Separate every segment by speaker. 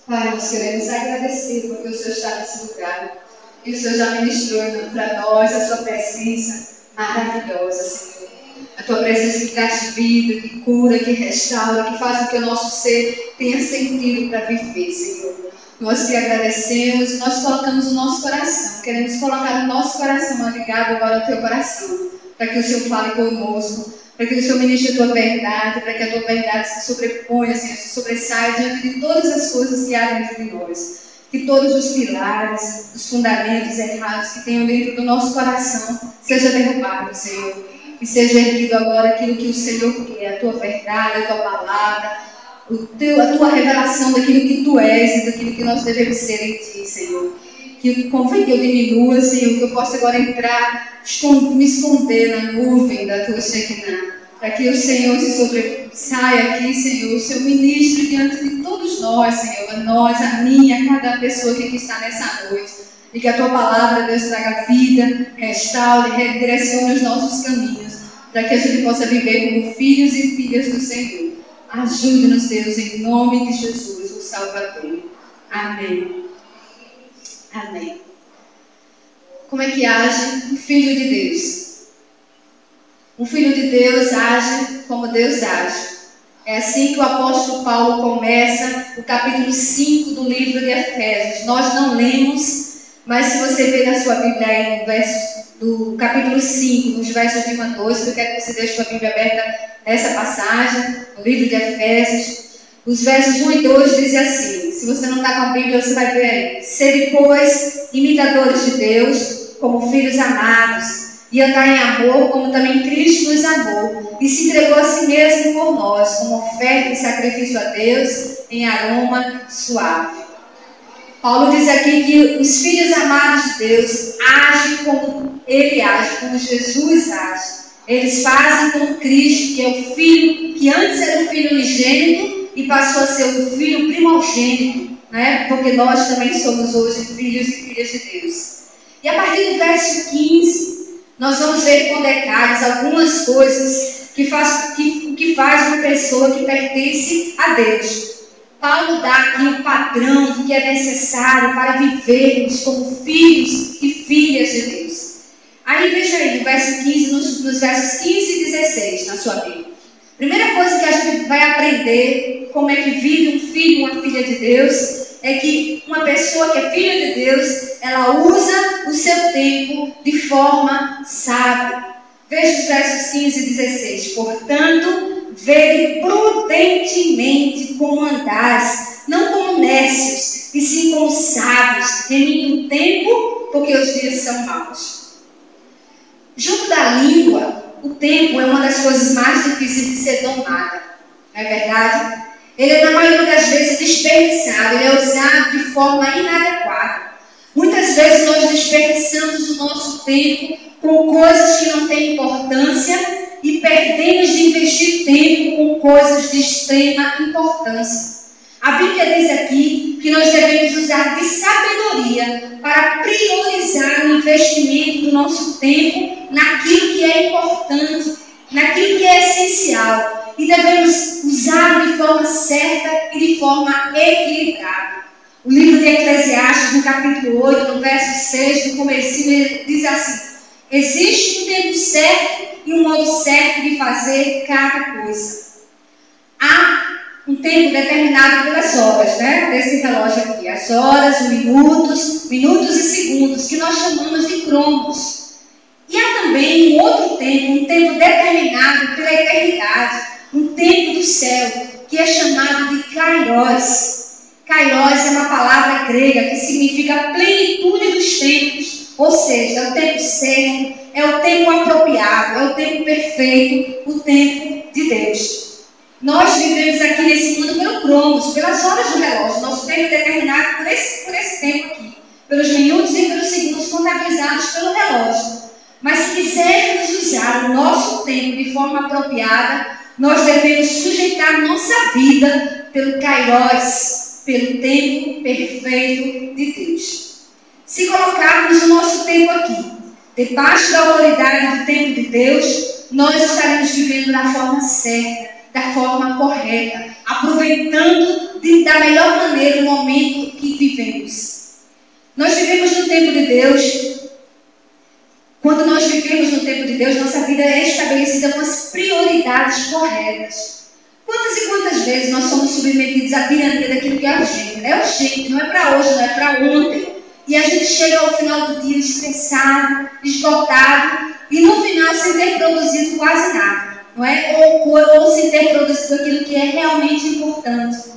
Speaker 1: Pai, nós queremos agradecer porque o Senhor está nesse lugar. E o Senhor já ministrou para nós a sua presença maravilhosa, Senhor. A tua presença que traz vida, que cura, que restaura, que faz com que o nosso ser tenha sentido para viver, Senhor. Nós te agradecemos e nós colocamos o nosso coração. Queremos colocar o nosso coração ligado agora ao teu coração, para que o Senhor fale conosco, para que o Senhor ministre a tua verdade, para que a tua verdade se sobreponha, Senhor, se sobressaia diante de todas as coisas que há dentro de nós. Que todos os pilares, os fundamentos errados que tenham dentro do nosso coração seja derrubado, Senhor. E seja erguido agora aquilo que o Senhor quer, a tua verdade, a tua palavra, a tua revelação daquilo que tu és e daquilo que nós devemos ser em ti, Senhor. Que convém que eu diminua, Senhor, que eu possa agora entrar, me esconder na nuvem da tua Shekinah, para que o Senhor se sobressaia aqui, Senhor, o seu ministro diante de todos nós, Senhor, a nós, a mim, a cada pessoa que aqui está nessa noite. E que a tua palavra, Deus, traga vida, restaure, redirecione os nossos caminhos, para que a gente possa viver como filhos e filhas do Senhor. Ajude-nos, Deus, em nome de Jesus, o Salvador. Amém. Amém. Como é que age um filho de Deus? Um filho de Deus age como Deus age. É assim que o apóstolo Paulo começa o capítulo 5 do livro de Efésios. Nós não lemos, mas se você ver na sua Bíblia aí no verso do capítulo 5, nos versos de 1 a 12, eu quero que você deixe a sua Bíblia aberta nessa passagem, no livro de Efésios. Os versos 1 e 2 dizem assim, se você não está com a Bíblia, você vai ver aí. Sede, pois, imitadores de Deus, como filhos amados, e andar em amor, como também Cristo nos amou, e se entregou a si mesmo por nós, como oferta e sacrifício a Deus, em aroma suave. Paulo diz aqui que os filhos amados de Deus agem como Ele age, como Jesus age. Eles fazem como Cristo, que é o Filho, que antes era o Filho unigênito e passou a ser o Filho primogênito, né? Porque nós também somos hoje filhos e filhas de Deus. E a partir do verso 15, nós vamos ver com detalhes algumas coisas que faz uma pessoa que pertence a Deus. Paulo dá aqui um padrão do que é necessário para vivermos como filhos e filhas de Deus. Aí veja aí, no verso 15, nos versos 15 e 16, na sua Bíblia. Primeira coisa que a gente vai aprender como é que vive um filho e uma filha de Deus é que uma pessoa que é filha de Deus, ela usa o seu tempo de forma sábia. Veja os versos 15 e 16. Portanto, vede prudentemente como andais, não como nécios, e sim como sábios, remindo o tempo, porque os dias são maus. Junto da língua, o tempo é uma das coisas mais difíceis de ser domada. Não é verdade? Ele é, na maioria das vezes, desperdiçado, ele é usado de forma inadequada. Muitas vezes nós desperdiçamos o nosso tempo com coisas que não têm importância e perdemos de investir tempo com coisas de extrema importância. A Bíblia diz aqui que nós devemos usar de sabedoria para priorizar o investimento do nosso tempo naquilo que é importante, naquilo que é essencial. E devemos usá-lo de forma certa e de forma equilibrada. O livro de Eclesiastes, no capítulo 8, no verso 6, no comecinho, ele diz assim: existe um tempo certo e um modo certo de fazer cada coisa. Há um tempo determinado pelas horas, né? Desse relógio aqui. As horas, os minutos e segundos, que nós chamamos de cromos. E há também um outro tempo, um tempo determinado pela eternidade, um tempo do céu, que é chamado de Kairos. Kairos é uma palavra grega que significa plenitude dos tempos, ou seja, é o tempo certo, é o tempo apropriado, é o tempo perfeito, o tempo de Deus. Nós vivemos aqui nesse mundo pelo cromos, pelas horas do relógio. Nosso tempo é determinado por esse tempo aqui, pelos minutos e pelos segundos contabilizados pelo relógio. Mas se quisermos usar o nosso tempo de forma apropriada, nós devemos sujeitar nossa vida pelo Kairos, pelo tempo perfeito de Deus. Se colocarmos o nosso tempo aqui, debaixo da autoridade do tempo de Deus, nós estaremos vivendo da forma certa, da forma correta, aproveitando da melhor maneira o momento que vivemos. Nós vivemos no tempo de Deus. Quando nós vivemos no tempo de Deus, nossa vida é estabelecida com as prioridades corretas. Quantas e quantas vezes nós somos submetidos à tirania daquilo que é urgente? É urgente, não é para hoje, não é para ontem. E a gente chega ao final do dia estressado, esgotado, e no final sem ter produzido quase nada, não é? Ou sem ter produzido aquilo que é realmente importante.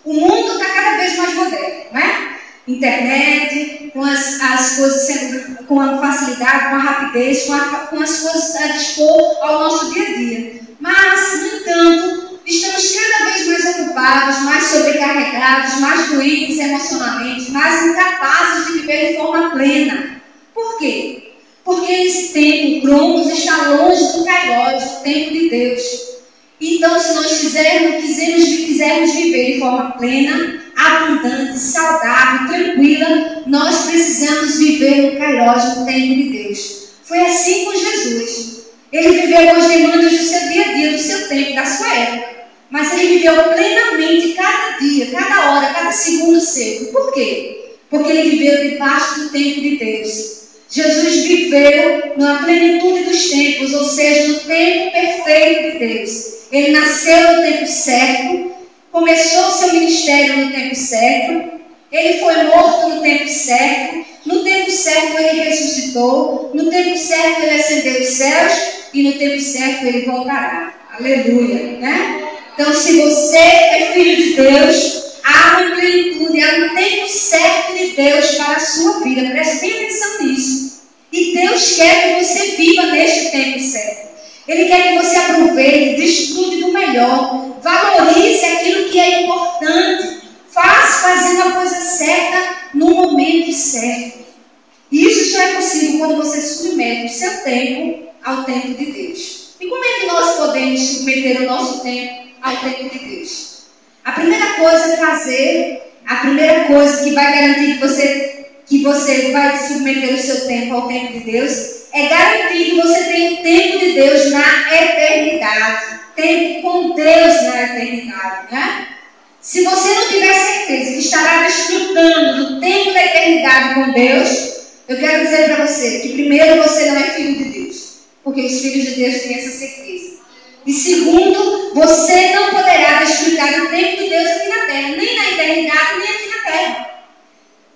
Speaker 1: O mundo está cada vez mais moderno, não é? Internet, com as coisas sendo com a facilidade, com a rapidez, com as coisas a dispor ao nosso dia a dia. Mas, no entanto, estamos cada vez mais ocupados, mais sobrecarregados, mais doentes emocionalmente, mais incapazes de viver de forma plena. Por quê? Porque esse tempo, Cronos, está longe do Kairos, do tempo de Deus. Então, se nós quisermos viver de forma plena, abundante, saudável, tranquila, nós precisamos viver no Kairos, no tempo de Deus. Foi assim com Jesus. Ele viveu com as demandas do seu dia a dia, do seu tempo, da sua época. Mas ele viveu plenamente cada dia, cada hora, cada segundo seu. Por quê? Porque ele viveu debaixo do tempo de Deus. Jesus viveu na plenitude dos tempos, ou seja, no tempo perfeito de Deus. Ele nasceu no tempo certo, começou o seu ministério no tempo certo, ele foi morto no tempo certo ele ressuscitou, no tempo certo ele ascendeu aos céus e no tempo certo ele voltará. Aleluia, né? Então, se você é filho de Deus, há uma plenitude, há um tempo certo de Deus para a sua vida. Preste bem atenção nisso. E Deus quer que você viva neste tempo certo. Ele quer que você aproveite, desfrute do melhor, valorize aquilo que é importante, fazendo a coisa certa no momento certo. E isso só é possível quando você submete o seu tempo ao tempo de Deus. E como é que nós podemos submeter o nosso tempo ao tempo de Deus? A primeira coisa que vai garantir que você vai submeter o seu tempo ao tempo de Deus é garantir que você tem o tempo de Deus na eternidade. Tempo com Deus na eternidade, né? Se você não tiver certeza que estará desfrutando do tempo da eternidade com Deus, eu quero dizer para você que primeiro você não é filho de Deus, porque os filhos de Deus têm essa certeza. E segundo, você não poderá desfrutar do tempo de Deus aqui na terra, nem na eternidade, nem aqui na terra.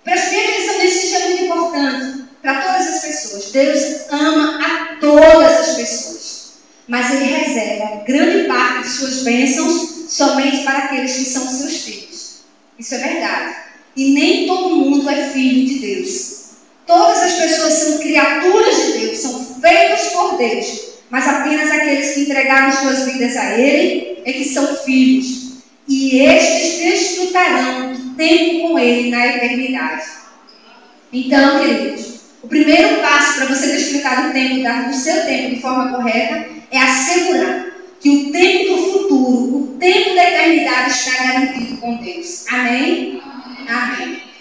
Speaker 1: Preste bem atenção nisso, isso é muito importante para todas as pessoas. Deus ama a todas as pessoas, mas Ele reserva grande parte de suas bênçãos somente para aqueles que são seus filhos. Isso é verdade. E nem todo mundo é filho de Deus. Todas as pessoas são criaturas de Deus, são feitas por Deus, mas apenas aqueles que entregaram suas vidas a Ele é que são filhos. E estes desfrutarão do tempo com Ele na eternidade. Então, queridos, o primeiro passo para você desfrutar do seu tempo de forma correta é assegurar que o tempo do futuro, o tempo da eternidade está garantido com Deus. Amém? Amém.